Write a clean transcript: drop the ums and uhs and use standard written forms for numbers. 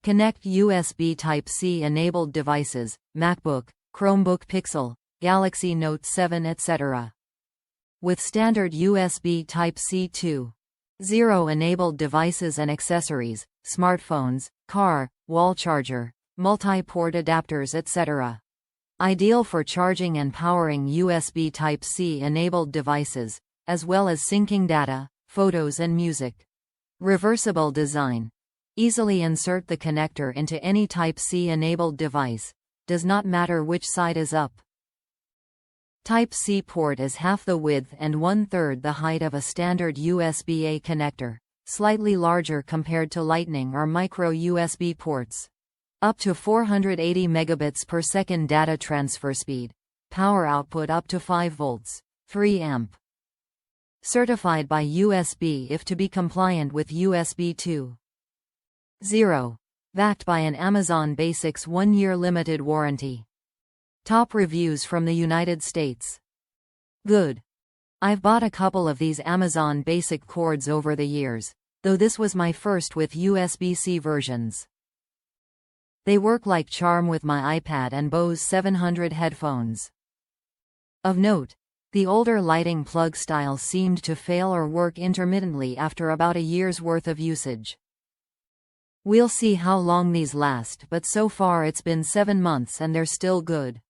Connect USB Type-C enabled devices, MacBook, Chromebook Pixel, Galaxy Note 7 etc. With standard USB Type-C 2.0 enabled devices and accessories, smartphones, car, wall charger, multi-port adapters etc. Ideal for charging and powering USB Type-C enabled devices, as well as syncing data, photos and music. Reversible design. Easily insert the connector into any Type-C enabled device. Does not matter which side is up. Type-C port is half the width and 1/3 the height of a standard USB-A connector, slightly larger compared to Lightning or micro USB ports. Up to 480 megabits per second data transfer speed. Power output up to 5 volts, 3 amp. Certified by USB if to be compliant with USB 2.0. Backed by an Amazon Basics 1-year limited warranty. Top reviews from the United States. Good. I've bought a couple of these Amazon Basic cords over the years, though this was my first with USB-C versions. They work like charm with my iPad and Bose 700 headphones. Of note, the older lighting plug style seemed to fail or work intermittently after about a year's worth of usage. We'll see how long these last, but so far it's been 7 months and they're still good.